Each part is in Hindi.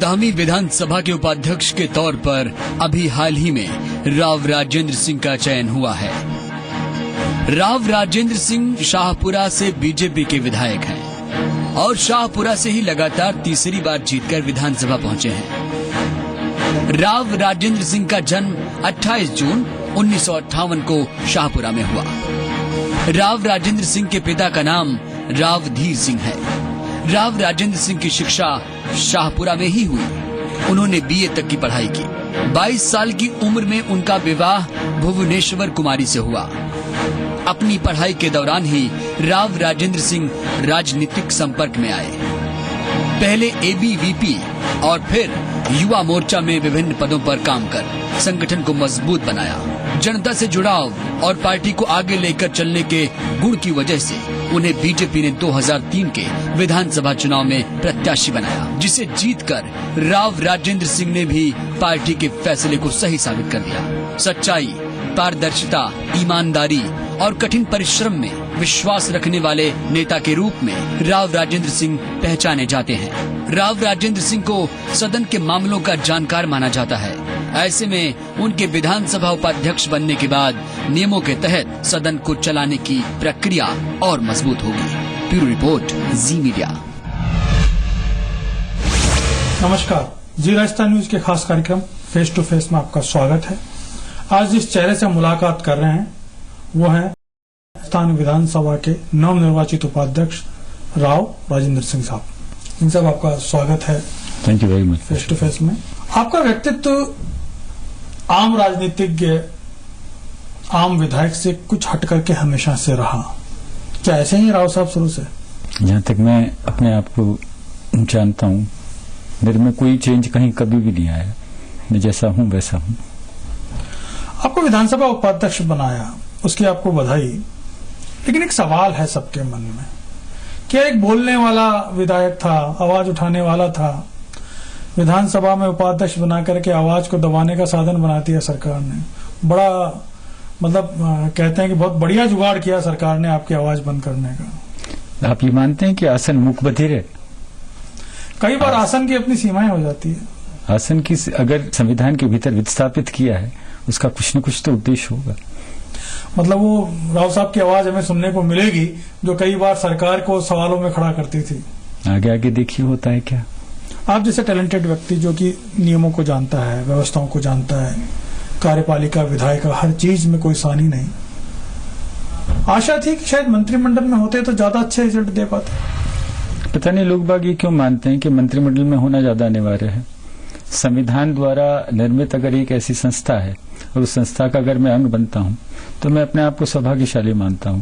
13वीं विधानसभा के उपाध्यक्ष के तौर पर अभी हाल ही में राव राजेंद्र सिंह का चयन हुआ है। राव राजेंद्र सिंह शाहपुरा से बीजेपी के विधायक हैं और शाहपुरा से ही लगातार तीसरी बार जीतकर विधानसभा पहुंचे हैं। राव राजेंद्र सिंह का जन्म 28 जून 1958 को शाहपुरा में हुआ। राव राजेंद्र सिंह के पिता का नाम राव धीर सिंह है। राव राजेंद्र सिंह की शिक्षा शाहपुरा में ही हुई। उन्होंने बीए तक की पढ़ाई की। 22 साल की उम्र में उनका विवाह भुवनेश्वर कुमारी से हुआ। अपनी पढ़ाई के दौरान ही राव राजेंद्र सिंह राजनीतिक संपर्क में आए। पहले एबीवीपी और फिर युवा मोर्चा में विभिन्न पदों पर काम कर संगठन को मजबूत बनाया। जनता से जुड़ाव और पार्टी को आगे लेकर चलने के गुण की वजह से उन्हें बीजेपी ने 2003 के विधानसभा चुनाव में प्रत्याशी बनाया, जिसे जीतकर राव राजेंद्र सिंह ने भी पार्टी के फैसले को सही साबित कर दिया। सच्चाई, पारदर्शिता, ईमानदारी और कठिन परिश्रम में विश्वास रखने वाले नेता के रूप में राव राजेंद्र सिंह पहचाने जाते हैं। राव राजेंद्र सिंह को सदन के मामलों का जानकार माना जाता है। ऐसे में उनके विधानसभा उपाध्यक्ष बनने के बाद नियमों के तहत सदन को चलाने की प्रक्रिया और मजबूत होगी। ब्यूरो रिपोर्ट, जी मीडिया। नमस्कार, जी राजस्थान न्यूज के खास कार्यक्रम फेस टू फेस में आपका स्वागत है। आज जिस चेहरे से मुलाकात कर रहे हैं वो है राजस्थान विधानसभा के नवनिर्वाचित उपाध्यक्ष राव राजेंद्र सिंह साहब। इन सब आपका स्वागत है। Thank you very much. Face to face में आपका व्यक्तित्व आम राजनीतिज्ञ, आम विधायक से कुछ हट करके हमेशा से रहा। क्या ऐसे ही राव साहब शुरू से? जहाँ तक मैं अपने आप को जानता हूँ, मेरे में कोई चेंज कहीं कभी भी नहीं आया। मैं जैसा हूँ वैसा हूँ। आपको विधानसभा उपाध्यक्ष बनाया, उसकी आपको बधाई। लेकिन एक सवाल है सबके मन में, क्या एक बोलने वाला विधायक था, आवाज उठाने वाला था, विधानसभा में उपाध्यक्ष बना करके आवाज को दबाने का साधन बना दिया सरकार ने। बड़ा कहते हैं कि बहुत बढ़िया जुगाड़ किया सरकार ने आपकी आवाज बंद करने का। आप ये मानते हैं कि आसन मूक बधिर है? कई बार आसन की अपनी सीमाएं हो जाती है। आसन की अगर संविधान के भीतर विस्थापित किया है, उसका कुछ न कुछ तो उद्देश्य होगा। मतलब वो राव साहब की आवाज हमें सुनने को मिलेगी जो कई बार सरकार को सवालों में खड़ा करती थी। आगे आगे देखिए होता है क्या। आप जैसे टैलेंटेड व्यक्ति जो कि नियमों को जानता है, व्यवस्थाओं को जानता है, कार्यपालिका, विधायक, हर चीज में कोई सानी नहीं, आशा थी कि शायद मंत्रिमंडल में होते तो ज्यादा अच्छे रिजल्ट दे पाते। पता नहीं लोग बाग ये क्यों मानते हैं कि मंत्रिमंडल में होना ज्यादा अनिवार्य है। संविधान द्वारा निर्मित अगर एक ऐसी संस्था है और उस संस्था का अगर मैं अंग बनता हूं तो मैं अपने आप को सौभाग्यशाली मानता हूं।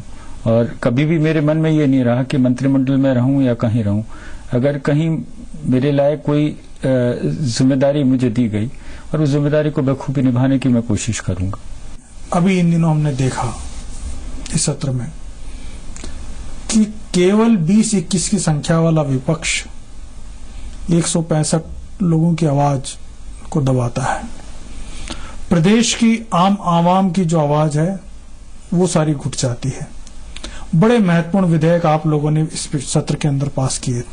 और कभी भी मेरे मन में ये नहीं रहा कि मंत्रिमंडल में रहूं या कहीं रहूं। अगर कहीं मेरे लायक कोई जिम्मेदारी मुझे दी गई और उस जिम्मेदारी को बखूबी निभाने की मैं कोशिश करूंगा। अभी इन दिनों हमने देखा इस सत्र में कि केवल 20-21 की संख्या वाला विपक्ष 165 लोगों की आवाज को दबाता है। प्रदेश की आम आवाम की जो आवाज है वो सारी घुट जाती है। बड़े महत्वपूर्ण विधेयक आप लोगों ने इस सत्र के अंदर पास किए,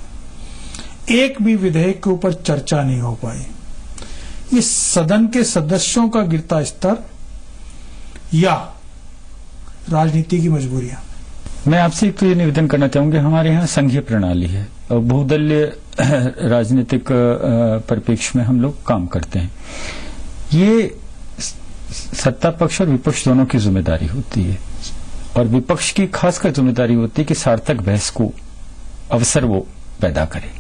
एक भी विधेयक के ऊपर चर्चा नहीं हो पाई। ये सदन के सदस्यों का गिरता स्तर या राजनीति की मजबूरियां? मैं आपसे एक तो ये निवेदन करना चाहूंगा, हमारे यहाँ संघीय प्रणाली है और बहुदलीय राजनीतिक परिप्रेक्ष्य में हम लोग काम करते हैं। ये सत्ता पक्ष और विपक्ष दोनों की जिम्मेदारी होती है और विपक्ष की खासकर जिम्मेदारी होती है कि सार्थक बहस को अवसर वो पैदा करे।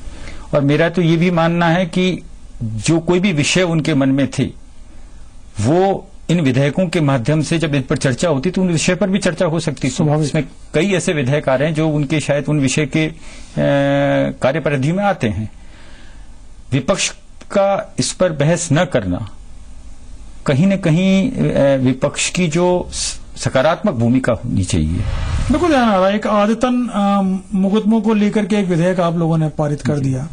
और मेरा तो ये भी मानना है कि जो कोई भी विषय उनके मन में थे वो इन विधेयकों के माध्यम से जब इन पर चर्चा होती तो उन विषय पर भी चर्चा हो सकती है। इसमें कई ऐसे विधेयक आ रहे हैं जो उनके शायद उन विषय के कार्य परिधि में आते हैं। विपक्ष का इस पर बहस न करना कहीं न कहीं विपक्ष की जो सकारात्मक भूमिका होनी चाहिए। बिल्कुल ध्यान आ रहा है। एक आदतन मुकदमों को लेकर के एक विधेयक आप लोगों ने पारित कर दिया।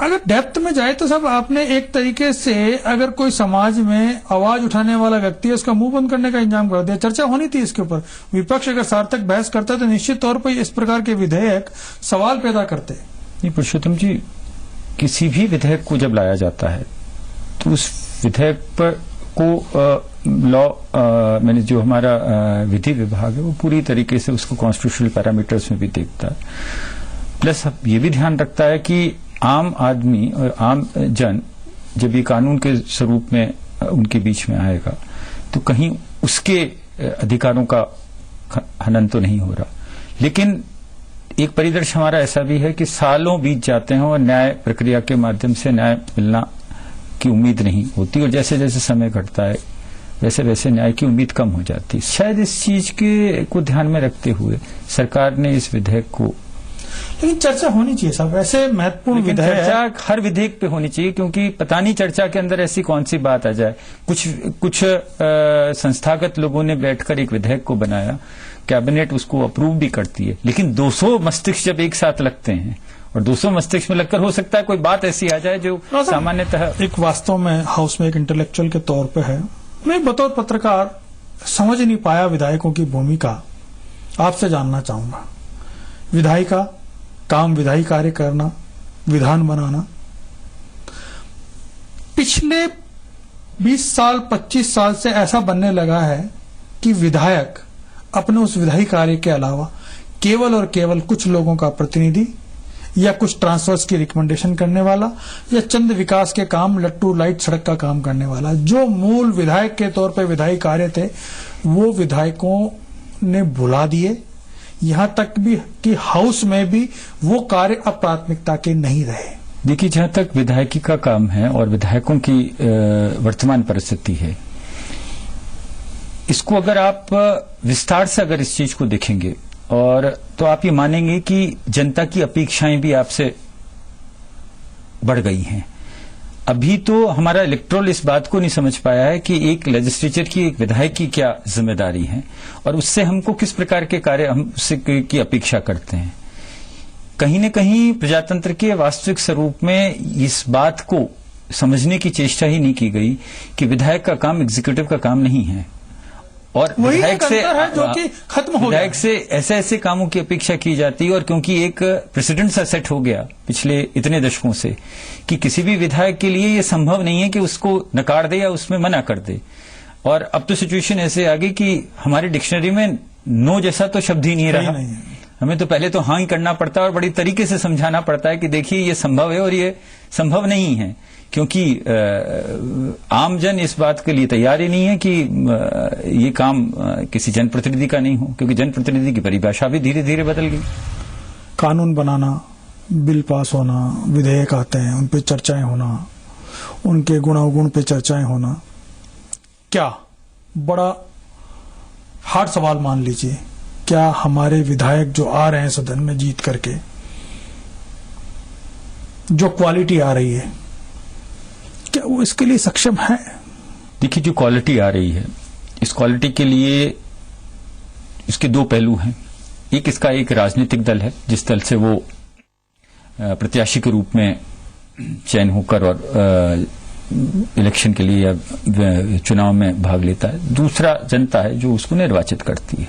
अगर डेप्थ में जाए तो सब आपने एक तरीके से अगर कोई समाज में आवाज उठाने वाला व्यक्ति है उसका मुंह बंद करने का इंतजाम कर दिया। चर्चा होनी थी इसके ऊपर। विपक्ष अगर सार्थक बहस करता है तो निश्चित तौर पर इस प्रकार के विधेयक सवाल पैदा करते। नहीं पुरुषोत्तम जी, किसी भी विधेयक को जब लाया जाता है तो उस विधेयक पर को लॉ मैंने जो हमारा विधि विभाग है वो पूरी तरीके से उसको कॉन्स्टिट्यूशनल पैरामीटर्स में भी देखता है, प्लस ये भी ध्यान रखता है कि आम आदमी और आम जन जब ये कानून के स्वरूप में उनके बीच में आएगा तो कहीं उसके अधिकारों का हनन तो नहीं हो रहा। लेकिन एक परिदृश्य हमारा ऐसा भी है कि सालों बीत जाते हैं और न्याय प्रक्रिया के माध्यम से न्याय मिलना की उम्मीद नहीं होती, और जैसे जैसे समय घटता है वैसे वैसे न्याय की उम्मीद कम हो जाती है। शायद इस चीज को ध्यान में रखते हुए सरकार ने इस विधेयक को, लेकिन चर्चा होनी चाहिए साहब, ऐसे महत्वपूर्ण विधेयक चर्चा हर विधेयक पे होनी चाहिए, क्योंकि पता नहीं चर्चा के अंदर ऐसी कौन सी बात आ जाए। कुछ संस्थागत लोगों ने बैठकर एक विधेयक को बनाया, कैबिनेट उसको अप्रूव भी करती है, लेकिन 200 मस्तिष्क जब एक साथ लगते हैं और 200 मस्तिष्क में लगकर हो सकता है कोई बात ऐसी आ जाए जो सामान्यतः एक वास्तव में हाउस में एक इंटेलेक्चुअल के तौर पे है। मैं बतौर पत्रकार समझ नहीं पाया विधायकों की भूमिका, आपसे जानना चाहूंगा। विधायी का काम विधायी कार्य करना, विधान बनाना। पिछले 20 साल 25 साल से ऐसा बनने लगा है कि विधायक अपने उस विधायी कार्य के अलावा केवल और केवल कुछ लोगों का प्रतिनिधि या कुछ ट्रांसफर्स की रिकमेंडेशन करने वाला या चंद विकास के काम, लट्टू लाइट सड़क का काम करने वाला, जो मूल विधायक के तौर पे विधायी कार्य थे वो विधायकों ने भुला दिए। यहां तक भी कि हाउस में भी वो कार्य अब प्राथमिकता के नहीं रहे। देखिए, जहां तक विधायकी का काम है और विधायकों की वर्तमान परिस्थिति है, इसको अगर आप विस्तार से अगर इस चीज को देखेंगे और तो आप ये मानेंगे कि जनता की अपेक्षाएं भी आपसे बढ़ गई हैं। अभी तो हमारा इलेक्टोरल इस बात को नहीं समझ पाया है कि एक लेजिस्लेचर की, एक विधायक की क्या जिम्मेदारी है और उससे हमको किस प्रकार के कार्य हम उससे की अपेक्षा करते हैं। कहीं न कहीं प्रजातंत्र के वास्तविक स्वरूप में इस बात को समझने की चेष्टा ही नहीं की गई कि विधायक का काम एग्जीक्यूटिव का काम नहीं है, और विधायक से जो कि खत्म हो विधायक से ऐसे ऐसे कामों की अपेक्षा की जाती है। और क्योंकि एक प्रेसिडेंट सा सेट हो गया पिछले इतने दशकों से कि किसी भी विधायक के लिए ये संभव नहीं है कि उसको नकार दे या उसमें मना कर दे। और अब तो सिचुएशन ऐसे आ गई कि हमारी डिक्शनरी में नो जैसा तो शब्द ही नहीं रहा। हमें तो पहले तो हाँ ही करना पड़ता है और बड़ी तरीके से समझाना पड़ता है कि देखिए ये संभव है और ये संभव नहीं है, क्योंकि आमजन इस बात के लिए तैयार ही नहीं है कि ये काम किसी जनप्रतिनिधि का नहीं हो, क्योंकि जनप्रतिनिधि की परिभाषा भी धीरे धीरे बदल गई। कानून बनाना, बिल पास होना, विधेयक आते हैं उन पे चर्चाएं होना, उनके गुणावगुण पे चर्चाएं होना, क्या बड़ा हार्ड सवाल मान लीजिए, क्या हमारे विधायक जो आ रहे हैं सदन में जीत करके, जो क्वालिटी आ रही है, क्या वो इसके लिए सक्षम है? देखिए, जो क्वालिटी आ रही है, इस क्वालिटी के लिए इसके दो पहलू हैं। एक, इसका एक राजनीतिक दल है जिस दल से वो प्रत्याशी के रूप में चयन होकर और इलेक्शन के लिए या चुनाव में भाग लेता है। दूसरा, जनता है जो उसको निर्वाचित करती है।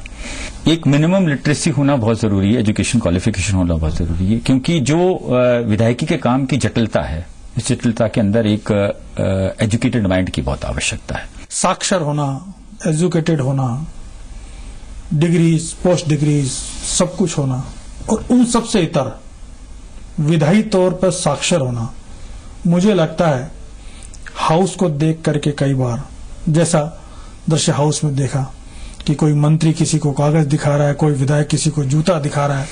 एक मिनिमम लिटरेसी होना बहुत जरूरी है, एजुकेशन क्वालिफिकेशन होना बहुत जरूरी है, क्योंकि जो विधायकी के काम की जटिलता है, इस जटिलता के अंदर एक एजुकेटेड माइंड की बहुत आवश्यकता है। साक्षर होना, एजुकेटेड होना, डिग्रीज, पोस्ट डिग्रीज, सब कुछ होना, और उन सब से इतर विधायी तौर पर साक्षर होना। मुझे लगता है हाउस को देख करके कई बार, जैसा दृश्य हाउस में देखा कि कोई मंत्री किसी को कागज दिखा रहा है, कोई विधायक किसी को जूता दिखा रहा है,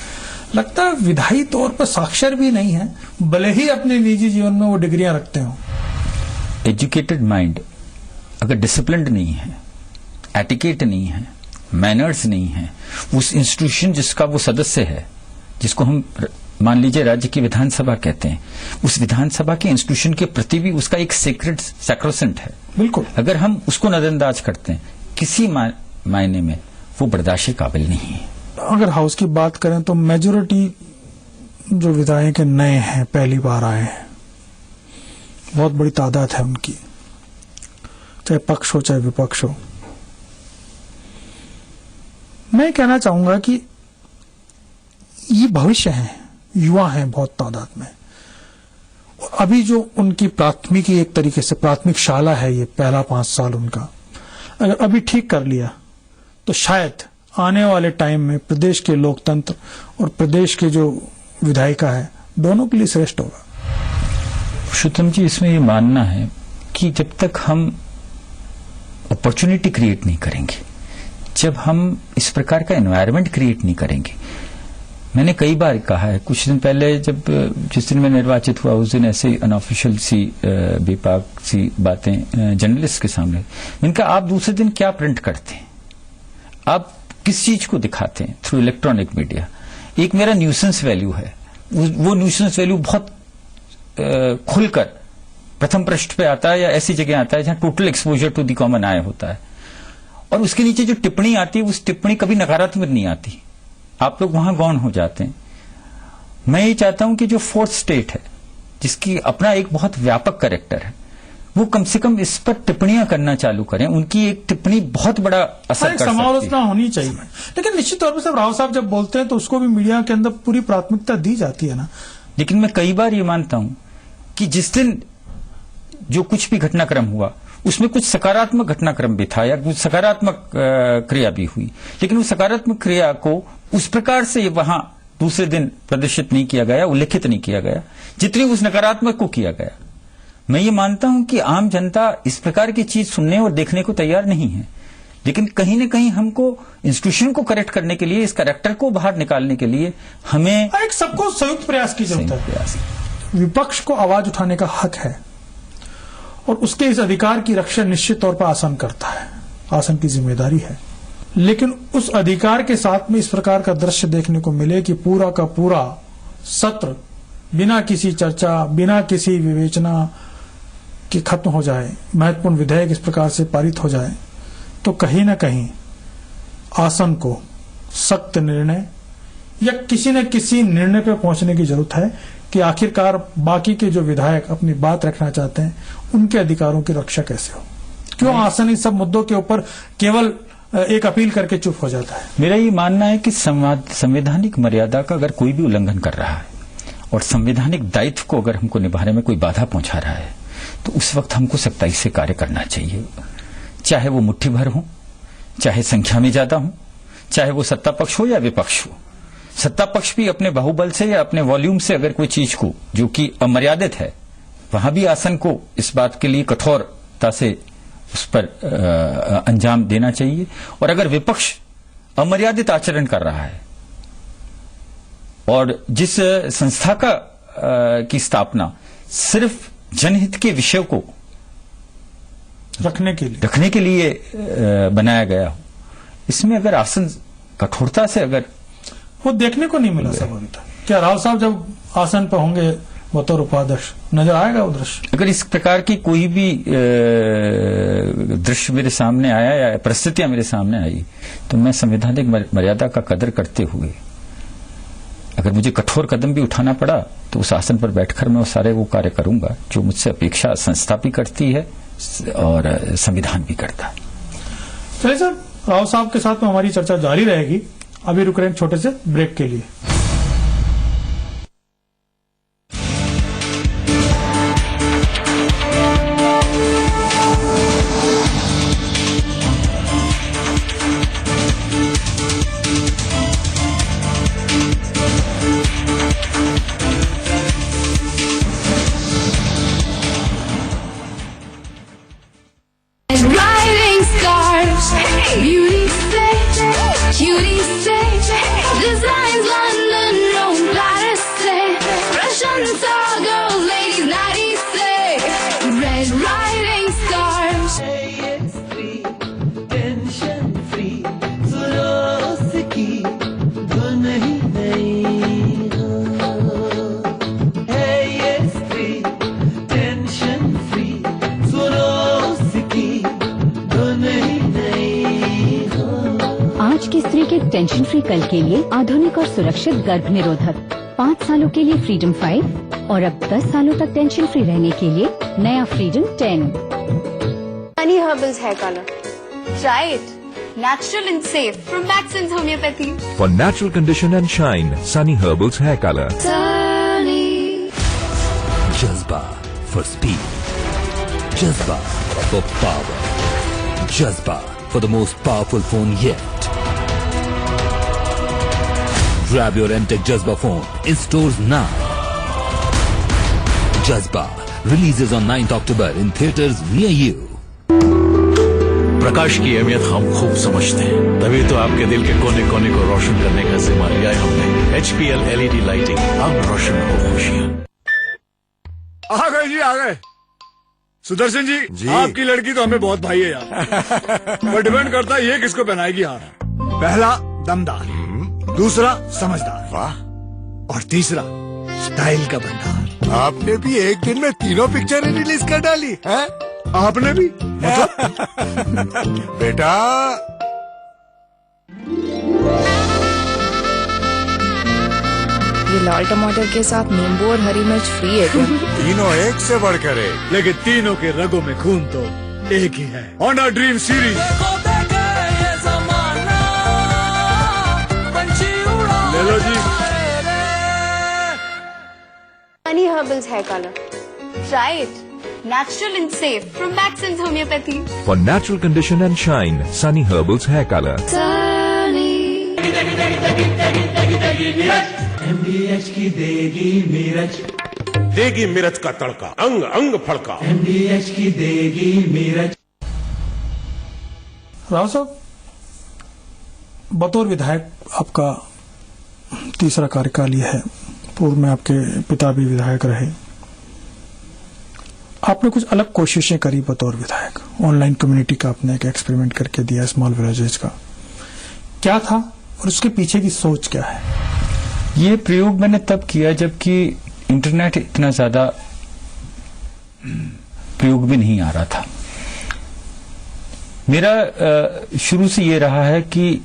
लगता है विधायी तौर पर साक्षर भी नहीं है, भले ही अपने निजी जीवन में वो डिग्रियां रखते हो। एजुकेटेड माइंड अगर डिसिप्लिन्ड नहीं है, एटिकेट नहीं है, मैनर्स नहीं है, उस इंस्टीट्यूशन जिसका वो सदस्य है, जिसको हम मान लीजिए राज्य की विधानसभा कहते हैं, उस विधानसभा के इंस्टीट्यूशन के प्रति भी उसका एक सीक्रेट सैक्रोसेंट है। बिल्कुल, अगर हम उसको नजरअंदाज करते हैं, किसी मायने में वो बर्दाश्त के काबिल नहीं है। अगर हाउस की बात करें तो मेजोरिटी जो विधायक नए हैं, पहली बार आए हैं, बहुत बड़ी तादाद है उनकी, चाहे पक्ष हो चाहे विपक्ष हो। मैं कहना चाहूंगा कि ये भविष्य है, युवा हैं बहुत तादाद में, अभी जो उनकी प्राथमिकी, एक तरीके से प्राथमिक शाला है ये पहला 5 साल उनका, अगर अभी ठीक कर लिया तो शायद आने वाले टाइम में प्रदेश के लोकतंत्र और प्रदेश के जो विधायिका है दोनों के लिए श्रेष्ठ होगा। पुरुषोत्तम जी, इसमें ये मानना है कि जब तक हम अपॉर्चुनिटी क्रिएट नहीं करेंगे, जब हम इस प्रकार का एनवायरनमेंट क्रिएट नहीं करेंगे, मैंने कई बार कहा है, कुछ दिन पहले जिस दिन मैं निर्वाचित हुआ उस दिन ऐसे अनऑफिशियल सी बेपाक सी बातें जर्नलिस्ट के सामने, मैंने कहा आप दूसरे दिन क्या प्रिंट करते हैं, आप किस चीज को दिखाते हैं थ्रू इलेक्ट्रॉनिक मीडिया। एक मेरा न्यूसेंस वैल्यू है, वो न्यूसेंस वैल्यू बहुत खुलकर प्रथम पृष्ठ पे आता है या ऐसी जगह आता है जहां total exposure to the common आय होता है, और उसके नीचे जो टिप्पणी आती है उस टिप्पणी कभी नकारात्मक नहीं आती, आप लोग वहां गौण हो जाते हैं। मैं ये चाहता हूं कि जो फोर्थ स्टेट है जिसकी अपना एक बहुत व्यापक कैरेक्टर है, वो कम से कम इस पर टिप्पणियां करना चालू करें। उनकी एक टिप्पणी बहुत बड़ा असर कर सकती है। समालोचना होनी चाहिए, लेकिन निश्चित तौर पर साहब राव साहब जब बोलते हैं तो उसको भी मीडिया के अंदर पूरी प्राथमिकता दी जाती है ना। लेकिन मैं कई बार ये मानता हूं कि जिस दिन जो कुछ भी घटनाक्रम हुआ उसमें कुछ सकारात्मक घटनाक्रम भी था या कुछ सकारात्मक क्रिया भी हुई, लेकिन उस सकारात्मक क्रिया को उस प्रकार से वहां दूसरे दिन प्रदर्शित नहीं किया गया, उल्लेखित नहीं किया गया जितनी उस नकारात्मक को किया गया। मैं ये मानता हूं कि आम जनता इस प्रकार की चीज सुनने और देखने को तैयार नहीं है, लेकिन कहीं न कहीं हमको इंस्टीट्यूशन को करेक्ट करने के लिए, इस कैरेक्टर को बाहर निकालने के लिए हमें एक सबको संयुक्त प्रयास की जरूरत है। विपक्ष को आवाज उठाने का हक है और उसके इस अधिकार की रक्षा निश्चित तौर पर आसन करता है, आसन की जिम्मेदारी है। लेकिन उस अधिकार के साथ में इस प्रकार का दृश्य देखने को मिले कि पूरा का पूरा सत्र बिना किसी चर्चा, बिना किसी विवेचना के खत्म हो जाए, महत्वपूर्ण विधेयक इस प्रकार से पारित हो जाए, तो कहीं न कहीं आसन को सख्त निर्णय या किसी न किसी निर्णय पर पहुंचने की जरूरत है कि आखिरकार बाकी के जो विधायक अपनी बात रखना चाहते हैं उनके अधिकारों की रक्षा कैसे हो। क्यों आसन इन सब मुद्दों के ऊपर केवल एक अपील करके चुप हो जाता है। मेरा ये मानना है कि संवैधानिक मर्यादा का अगर कोई भी उल्लंघन कर रहा है और संवैधानिक दायित्व को अगर हमको निभाने में कोई बाधा पहुंचा रहा है तो उस वक्त हमको सख्ताई से कार्य करना चाहिए, चाहे वो मुट्ठी भर हो, चाहे संख्या में ज्यादा हो, चाहे वो सत्ता पक्ष हो या विपक्ष हो। सत्ता पक्ष भी अपने बाहुबल से या अपने वॉल्यूम से अगर कोई चीज को जो कि अमर्यादित है, वहां भी आसन को इस बात के लिए कठोरता से उस पर अंजाम देना चाहिए। और अगर विपक्ष अमर्यादित आचरण कर रहा है और जिस संस्था का की स्थापना सिर्फ जनहित के विषय को रखने के लिए बनाया गया हो, इसमें अगर आसन कठोरता से अगर वो देखने को नहीं मिला सब अभी तक। क्या राव साहब जब आसन पर होंगे बतौर उपाध्यक्ष नजर आएगा वो दृश्य? अगर इस प्रकार की कोई भी दृश्य मेरे सामने आया या परिस्थितियां मेरे सामने आई तो मैं संवैधानिक मर्यादा का कदर करते हुए अगर मुझे कठोर कदम भी उठाना पड़ा तो उस आसन पर बैठकर मैं वो सारे वो कार्य करूंगा जो मुझसे अपेक्षा संस्था भी करती है और संविधान भी करता है। चलिए सर, राव साहब के साथ में हमारी चर्चा जारी रहेगी। अभी रुक रहे हैं छोटे से ब्रेक के लिए। Riding stars, beauty say, cutie say, designs London, Rome, Paris say, Russian tall girls, ladies, nighties say, red riding stars. It's free, tension free, philosophy, धुन ही नहीं हो। Hey, it's free, tension free, philosophy, धुन ही नहीं हो। आज की स्त्री के टेंशन फ्री कल के लिए आधुनिक और सुरक्षित गर्भ निरोधक 5 सालों के लिए फ्रीडम 5 और अब 10 सालों तक टेंशन फ्री रहने के लिए नया freedom 10। Sunny Herbals hair color. Try it. Natural and safe from Maxon's Homeopathy. For natural condition and shine, Sunny Herbals hair color. Sunny. जज्बा Jazba for speed. Jazba for power. Jazba for the most powerful phone yet. Grab your MTech Jazba phone in stores now. Jazba releases on 9th October in theaters near you. प्रकाश की अहमियत हम खूब समझते हैं, तभी तो आपके दिल के कोने कोने को रोशन करने का जिम्मा लिया है हमने। HPL LED लाइटिंग, अब रोशन हो खुशियाँ। आ गए जी, आ गए। सुदर्शन जी, आपकी लड़की तो हमें बहुत भाई है यार। पर डिपेंड करता है ये किसको पहनाएगी हार। पहला दमदार, दूसरा समझदार, वाह, और तीसरा स्टाइल का भंडार। आपने भी एक दिन में तीनों पिक्चरें रिलीज कर डाली है? आपने भी बेटा ये लाल टमाटर के साथ नींबू और हरी मिर्च फ्री है क्या? तीनों एक से बढ़कर एक, लेकिन तीनों के रगों में खून तो एक ही है। होंडा ड्रीम सीरीज ले लो जी। Sunny Herbals hair color. Try it. Natural and safe from Maxon's Homeopathy. For natural condition and shine, Sunny Herbals hair color. Sunny. MDH की देगी मिर्च, देगी मिर्च का तड़का, अंग अंग फड़का। MDH की देगी मिर्च। राव साहब, बतौर विधायक आपका तीसरा कार्यकाल ये है। पूर्व में आपके पिता भी विधायक रहे। आपने कुछ अलग कोशिशें करी बतौर विधायक। ऑनलाइन कम्युनिटी का आपने एक एक्सपेरिमेंट करके दिया, स्मॉल विलेजेस का। क्या था और उसके पीछे की सोच क्या है? ये प्रयोग मैंने तब किया जबकि इंटरनेट इतना ज्यादा प्रयोग भी नहीं आ रहा था। मेरा शुरू से ये रहा है कि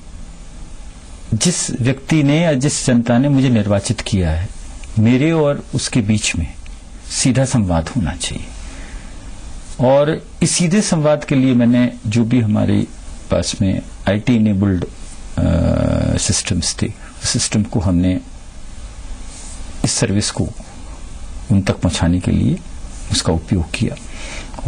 जिस व्यक्ति ने या जिस जनता ने मुझे निर्वाचित किया है, मेरे और उसके बीच में सीधा संवाद होना चाहिए। और इस सीधे संवाद के लिए मैंने जो भी हमारे पास में IT इनेबल्ड सिस्टम्स थे, सिस्टम को हमने इस सर्विस को उन तक पहुंचाने के लिए उसका उपयोग किया।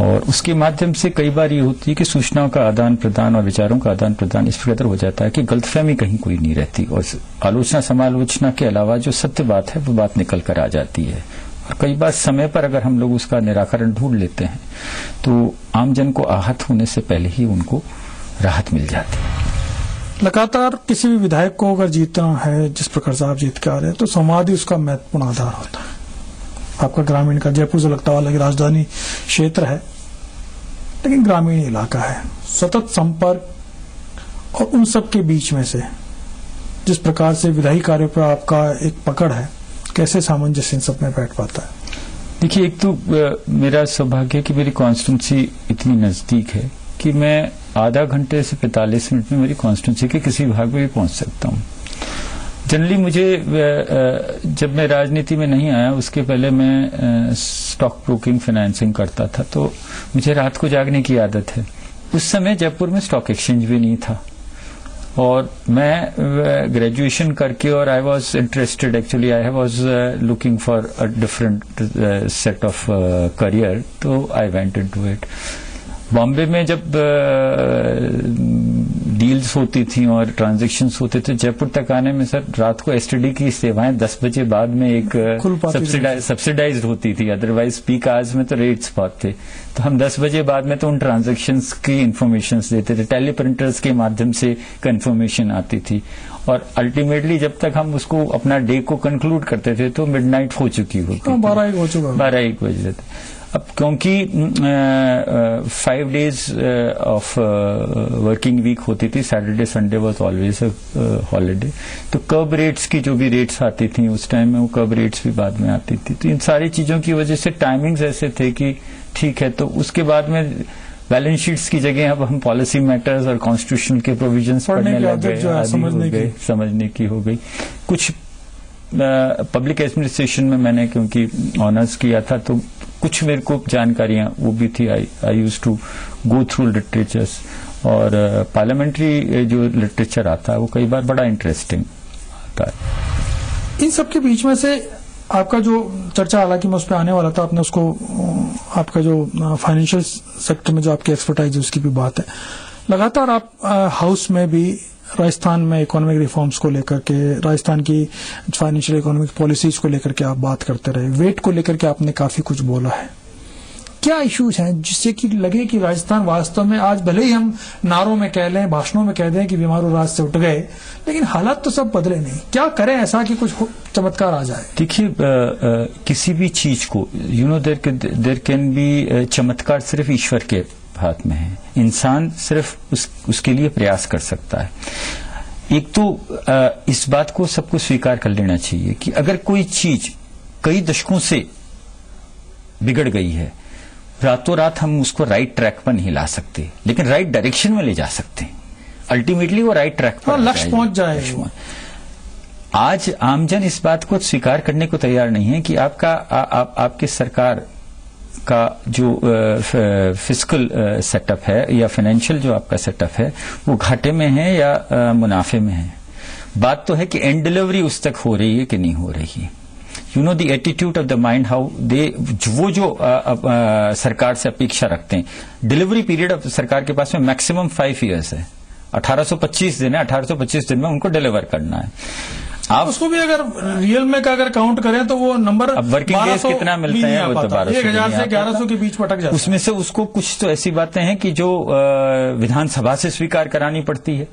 और उसके माध्यम से कई बार ये होती है कि सूचनाओं का आदान प्रदान और विचारों का आदान प्रदान इस प्रकार हो जाता है कि गलतफहमी कहीं कोई नहीं रहती, और आलोचना समालोचना के अलावा जो सत्य बात है वो बात निकल कर आ जाती है। और कई बार समय पर अगर हम लोग उसका निराकरण ढूंढ लेते हैं तो आमजन को आहत होने से पहले ही उनको राहत मिल जाती है। लगातार किसी भी विधायक को अगर जीतना है, जिस प्रकार से आप जीत के आ रहे हैं, तो संवाद ही उसका महत्वपूर्ण आधार होता है। आपका ग्रामीण का, जयपुर से लगता वाला राजधानी क्षेत्र है, लेकिन ग्रामीण इलाका है। सतत संपर्क और उन सब के बीच में से जिस प्रकार से विधायी कार्य पर आपका एक पकड़ है, कैसे सामंजस्य इन सब में बैठ पाता है? देखिए, एक तो मेरा सौभाग्य है कि मेरी कॉन्स्टिट्यूंसी इतनी नजदीक है कि मैं आधा घंटे से 45 मिनट में मेरी कॉन्स्टिट्यूंसी के किसी भाग में भी पहुंच सकता हूं। जनरली मुझे जब मैं राजनीति में नहीं आया उसके पहले मैं स्टॉक ब्रोकिंग फाइनेंसिंग करता था, तो मुझे रात को जागने की आदत है। उस समय जयपुर में स्टॉक एक्सचेंज भी नहीं था और मैं ग्रेजुएशन करके, और I was interested actually, I was looking for a different set of career, तो I went into it. Bombay में जब डील्स होती थी और ट्रांजैक्शंस होते थे, जयपुर तक आने में सर रात को एसटीडी की सेवाएं 10 बजे बाद में एक सब्सिडाइज्ड होती थी, अदरवाइज पीक आवर्स में तो रेट्स बहुत थे। तो हम 10 बजे बाद में तो उन ट्रांजैक्शंस की इन्फॉर्मेशन देते थे, टेलीप्रिंटर्स के माध्यम से इन्फॉर्मेशन आती थी, और अल्टीमेटली जब तक हम उसको अपना डे को कंक्लूड करते थे तो मिडनाइट हो चुकी होती, 12-1 बजे थे। अब क्योंकि 5 डेज ऑफ वर्किंग वीक होती थी, Saturday Sunday was always holiday, तो कर्ब रेट्स की जो भी रेट्स आती थी उस टाइम में, वो कर्ब रेट्स भी बाद में आती थी। तो इन सारी चीजों की वजह से टाइमिंग्स ऐसे थे कि ठीक है। तो उसके बाद में बैलेंस शीट्स की जगह अब हम पॉलिसी मैटर्स और कॉन्स्टिट्यूशन के प्रोविजंस पढ़ने लग गए, समझने की हो गई। कुछ पब्लिक एडमिनिस्ट्रेशन में मैंने क्योंकि ऑनर्स किया था, तो कुछ मेरे को जानकारियां वो भी थी। I use to go through literatures, और पार्लियामेंट्री जो लिटरेचर आता है वो कई बार बड़ा इंटरेस्टिंग आता है। इन सब के बीच में से आपका जो चर्चा, हालांकि मैं उस पर आने वाला था, आपने उसको आपका जो फाइनेंशियल सेक्टर में जो आपकी एक्सपर्टाइज है उसकी भी बात है। लगातार आप हाउस में भी राजस्थान में इकोनॉमिक रिफॉर्म्स को लेकर के, राजस्थान की फाइनेंशियल इकोनॉमिक पॉलिसीज को लेकर के आप बात करते रहे। वेट को लेकर के आपने काफी कुछ बोला है। क्या इश्यूज हैं जिससे कि लगे कि राजस्थान वास्तव में, आज भले ही हम नारों में कह लें, भाषणों में कह दें कि बीमारू राज से उठ गए, लेकिन हालात तो सब बदले नहीं। क्या करें ऐसा कि कुछ चमत्कार आ जाए? देखिए, किसी भी चीज को देयर कैन बी चमत्कार सिर्फ ईश्वर के हाथ में है। इंसान सिर्फ उसके लिए प्रयास कर सकता है। एक तो इस बात को सबको स्वीकार कर लेना चाहिए कि अगर कोई चीज कई दशकों से बिगड़ गई है, रातों रात हम उसको राइट ट्रैक पर नहीं ला सकते, लेकिन राइट डायरेक्शन में ले जा सकते हैं। अल्टीमेटली वो राइट ट्रैक पर लक्ष्य पहुंच जाए। आज आमजन इस बात को स्वीकार करने को तैयार नहीं है कि आपके सरकार का जो फिस्कल सेटअप है या फाइनेंशियल जो आपका सेटअप है वो घाटे में है या मुनाफे में है। बात तो है कि एंड डिलीवरी उस तक हो रही है कि नहीं हो रही है। You know the attitude of the mind, how they, वो जो सरकार से अपेक्षा रखते हैं। डिलीवरी पीरियड ऑफ सरकार के पास में मैक्सिमम 5 years है, 1825 दिन है। 1825 दिन में उनको डिलीवर करना है। आप उसको भी अगर रियल में का अगर काउंट करें तो वो नंबर, अब वर्किंग डेज कितना मिलते हैं, वो तो 1000 से 1100 के बीच पटक जाता है। उसमें से उसको कुछ तो ऐसी बातें हैं कि जो विधानसभा से स्वीकार करानी पड़ती है।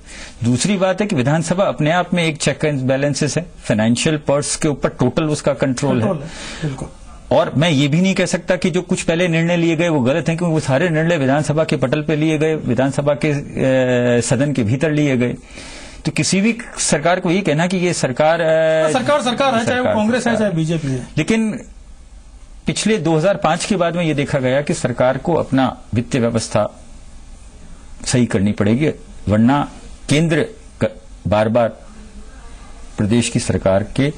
दूसरी बात है कि विधानसभा अपने आप में एक चेक एंड बैलेंसेस है, फाइनेंशियल पर्स के ऊपर टोटल उसका कंट्रोल है। बिल्कुल। और मैं ये भी नहीं कह सकता कि जो कुछ पहले निर्णय लिए गए वो गलत हैं, क्योंकि वो सारे निर्णय विधानसभा के पटल पे लिए गए, विधानसभा के सदन के भीतर लिए गए। तो किसी भी सरकार को ये कहना कि ये सरकार है, चाहे वो कांग्रेस है चाहे बीजेपी है। लेकिन पिछले 2005 के बाद में ये देखा गया कि सरकार को अपना वित्तीय व्यवस्था सही करनी पड़ेगी, वरना केंद्र बार बार प्रदेश की सरकार के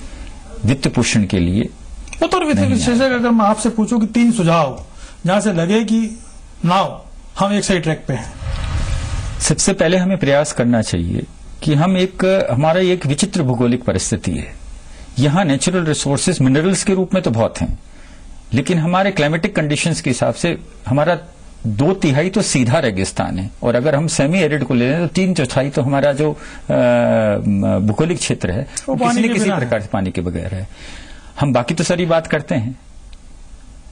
वित्त पोषण के लिए उत्तर वित्त विशेषज्ञ, अगर मैं आपसे पूछूं कि 3 सुझाव जहां से लगे कि नाउ हम एक सही ट्रैक पे हैं। सबसे पहले हमें प्रयास करना चाहिए कि हमारा एक विचित्र भौगोलिक परिस्थिति है। यहां नेचुरल रिसोर्सेज मिनरल्स के रूप में तो बहुत हैं, लेकिन हमारे क्लाइमेटिक कंडीशंस के हिसाब से हमारा 2/3 तो सीधा रेगिस्तान है, और अगर हम सेमी एरिड को ले लें तो 3/4 तो हमारा जो भौगोलिक क्षेत्र है वो किसी न किसी प्रकार से पानी के बगैर है। हम बाकी तो सारी बात करते हैं,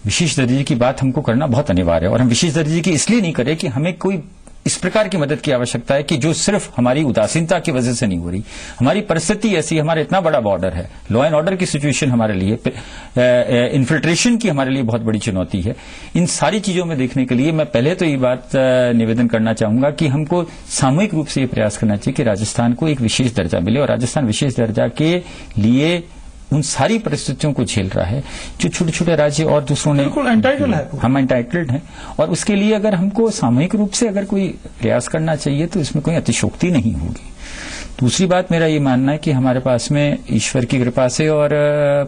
विशेष दर्जे की बात हमको करना बहुत अनिवार्य है। और हम विशेष दर्जे की इसलिए नहीं करें कि हमें कोई इस प्रकार की मदद की आवश्यकता है कि जो सिर्फ हमारी उदासीनता की वजह से नहीं हो रही। हमारी परिस्थिति ऐसी, हमारा इतना बड़ा बॉर्डर है, लॉ एंड ऑर्डर की सिचुएशन हमारे लिए, इन्फिल्ट्रेशन की हमारे लिए बहुत बड़ी चुनौती है। इन सारी चीजों में देखने के लिए मैं पहले तो ये बात निवेदन करना चाहूंगा कि हमको सामूहिक रूप से ये प्रयास करना चाहिए कि राजस्थान को एक विशेष दर्जा मिले, और राजस्थान विशेष दर्जा के लिए उन सारी परिस्थितियों को झेल रहा है जो छोटे छोटे राज्य और दूसरों ने। एंटाइटल्ड है, हम एंटाइटल्ड हैं, और उसके लिए अगर हमको सामूहिक रूप से अगर कोई प्रयास करना चाहिए तो इसमें कोई अतिशयोक्ति नहीं होगी। दूसरी बात, मेरा ये मानना है कि हमारे पास में ईश्वर की कृपा से और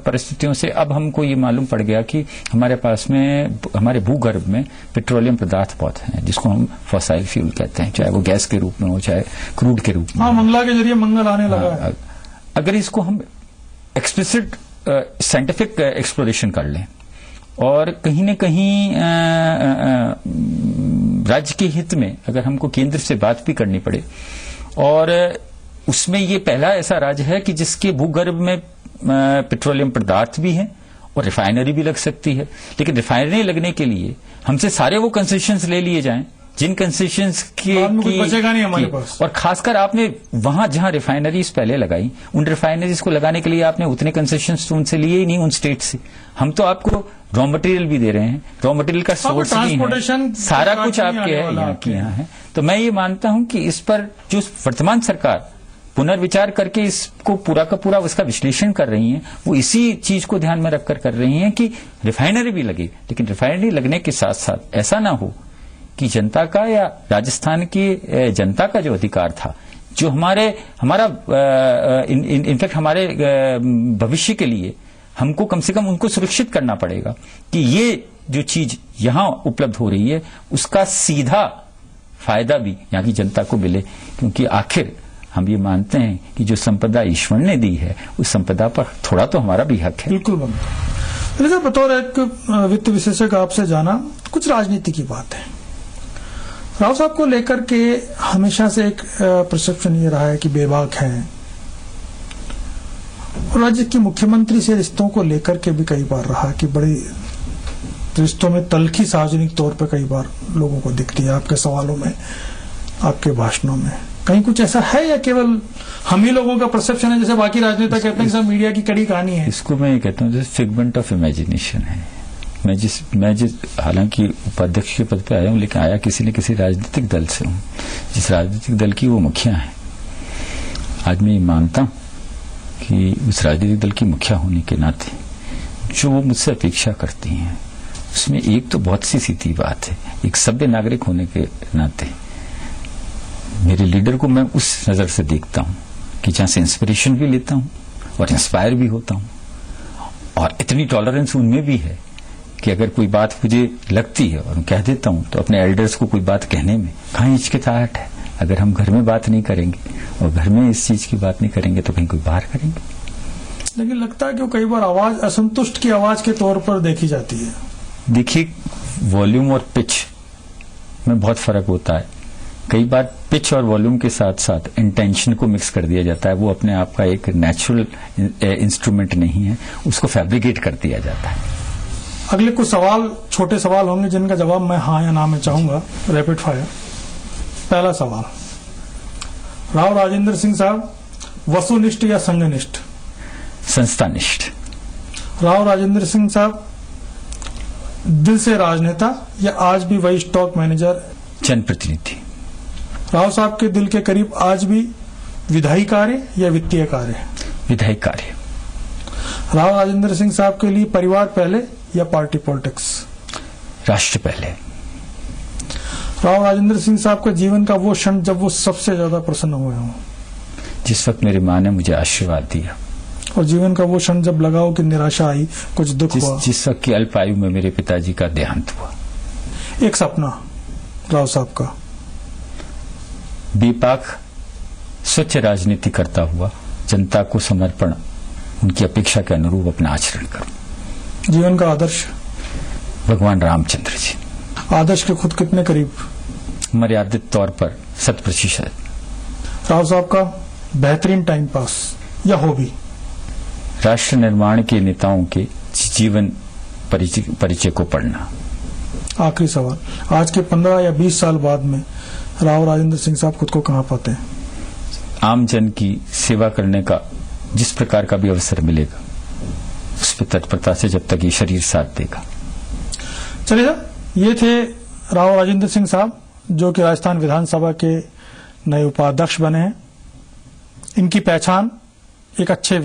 परिस्थितियों से अब हमको ये मालूम पड़ गया कि हमारे पास में, हमारे भूगर्भ में पेट्रोलियम पदार्थ बहुत हैं, जिसको हम फॉसाइल फ्यूल कहते हैं, चाहे वो गैस के रूप में हो चाहे क्रूड के रूप में। मंगला के जरिए मंगल आने लगा। अगर इसको हम एक्सप्लिसिट साइंटिफिक एक्सप्लोरेशन कर लें और कहीं न कहीं राज्य के हित में अगर हमको केंद्र से बात भी करनी पड़े, और उसमें ये पहला ऐसा राज्य है कि जिसके भूगर्भ में पेट्रोलियम पदार्थ भी हैं और रिफाइनरी भी लग सकती है, लेकिन रिफाइनरी लगने के लिए हमसे सारे वो कंसेशंस ले लिए जाएं जिन कंसेशंस बचेगा नहीं हमारे पास। और खासकर आपने वहां जहां रिफाइनरीज पहले लगाई, उन रिफाइनरीज को लगाने के लिए आपने उतने कंसेशंस तो उनसे लिए ही नहीं, उन स्टेट से। हम तो आपको रॉ मटेरियल भी दे रहे हैं, रॉ मटेरियल का सोर्स भी है, सारा कुछ आपके है, यहाँ की यहाँ है। तो मैं ये मानता हूं कि इस पर जो वर्तमान सरकार पुनर्विचार करके इसको पूरा का पूरा उसका विश्लेषण कर रही हैं, वो इसी चीज को ध्यान में रखकर कर रही हैं कि रिफाइनरी भी लगे, लेकिन रिफाइनरी लगने के साथ साथ ऐसा ना हो कि जनता का या राजस्थान की जनता का जो अधिकार था, जो हमारा इनफैक्ट हमारे भविष्य के लिए हमको कम से कम उनको सुरक्षित करना पड़ेगा कि ये जो चीज यहां उपलब्ध हो रही है उसका सीधा फायदा भी यहाँ की जनता को मिले, क्योंकि आखिर हम ये मानते हैं कि जो संपदा ईश्वर ने दी है उस संपदा पर थोड़ा तो हमारा भी हक है। बिल्कुल बनता है। बतौर एक वित्त विशेषज्ञ आपसे जाना, कुछ राजनीति की बात है। राव साहब को लेकर के हमेशा से एक परसेप्शन ये रहा है कि बेबाक है, और राज्य के मुख्यमंत्री से रिश्तों को लेकर के भी कई बार रहा कि बड़ी रिश्तों में तल्खी सार्वजनिक तौर पर कई बार लोगों को दिखती है, आपके सवालों में, आपके भाषणों में। कहीं कुछ ऐसा है या केवल हम ही लोगों का परसेप्शन है, जैसे बाकी राजनेता कहते हैं कि सब मीडिया की कड़ी कहानी है? इसको मैं ये कहता हूँ जैसे फिगमेंट ऑफ इमेजिनेशन है। मैं जिस हालांकि उपाध्यक्ष के पद पे आया हूँ, लेकिन आया किसी न किसी राजनीतिक दल से हूँ, जिस राजनीतिक दल की वो मुखिया है। आज मैं ये मानता हूँ कि उस राजनीतिक दल की मुखिया होने के नाते जो वो मुझसे अपेक्षा करती हैं, उसमें एक तो बहुत सी सीधी बात है। एक सभ्य नागरिक होने के नाते मेरे लीडर को मैं उस नजर से देखता हूं कि जहां से इंस्पिरेशन भी लेता हूं और इंस्पायर भी होता हूं, और इतनी टॉलरेंस उनमें भी है कि अगर कोई बात मुझे लगती है और कह देता हूं, तो अपने एल्डर्स को कोई बात कहने में कहां हिचकिचाहट है। अगर हम घर में बात नहीं करेंगे और घर में इस चीज की बात नहीं करेंगे तो कहीं कोई बाहर करेंगे। लेकिन लगता है कि कई बार आवाज असंतुष्ट की आवाज के तौर पर देखी जाती है। देखिए, वॉल्यूम और पिच में बहुत फर्क होता है। कई बार पिच और वॉल्यूम के साथ साथ इंटेंशन को मिक्स कर दिया जाता है। वो अपने आप का एक नेचुरल इंस्ट्रूमेंट नहीं है, उसको फैब्रिकेट कर दिया जाता है। अगले कुछ सवाल, छोटे सवाल होंगे जिनका जवाब मैं हाँ या ना में चाहूंगा, रैपिड फायर। पहला सवाल, राव राजेंद्र सिंह साहब वसुनिष्ठ या संघनिष्ठ? संस्थानिष्ठ। राव राजेंद्र सिंह साहब दिल से राजनेता या आज भी वही स्टॉक मैनेजर? जनप्रतिनिधि। राव साहब के दिल के करीब आज भी विधायी कार्य या वित्तीय कार्य? विधायी कार्य। राव राजेंद्र सिंह साहब के लिए परिवार पहले या पार्टी पॉलिटिक्स? राष्ट्र पहले। राव राजेंद्र सिंह साहब के जीवन का वो क्षण जब वो सबसे ज्यादा प्रसन्न हुए हों? जिस वक्त मेरी मां ने मुझे आशीर्वाद दिया। और जीवन का वो क्षण जब लगा हो कि निराशा आई, कुछ दुख हुआ? जिस वक्त की अल्प आयु में मेरे पिताजी का देहांत हुआ। एक सपना राव साहब का? बेपाक स्वच्छ राजनीति करता हुआ जनता को समर्पण, उनकी अपेक्षा के अनुरूप अपना आचरण करूं। जीवन का आदर्श? भगवान रामचंद्र जी। आदर्श के खुद कितने करीब? मर्यादित तौर पर 100%। राव साहब का बेहतरीन टाइम पास या हॉबी? राष्ट्र निर्माण के नेताओं के जीवन परिचय को पढ़ना। आखिरी सवाल, आज के 15 या 20 साल बाद में राव राजेंद्र सिंह साहब खुद को कहां पाते हैं? आम जन की सेवा करने का जिस प्रकार का भी अवसर मिलेगा उस पर तत्परता से, जब तक ये शरीर साथ देगा। चलिए साहब, ये थे राव राजेंद्र सिंह साहब, जो कि राजस्थान विधानसभा के नए उपाध्यक्ष बने हैं। इनकी पहचान एक अच्छे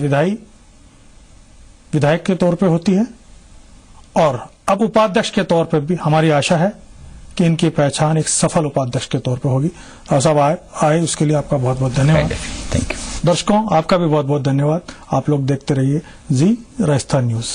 विधायक के तौर पे होती है, और अब उपाध्यक्ष के तौर पे भी हमारी आशा है कि इनकी पहचान एक सफल उपाध्यक्ष के तौर पे होगी। राव साहब आए उसके लिए आपका बहुत बहुत धन्यवाद। Thank you. दर्शकों, आपका भी बहुत बहुत धन्यवाद। आप लोग देखते रहिए जी राजस्थान न्यूज।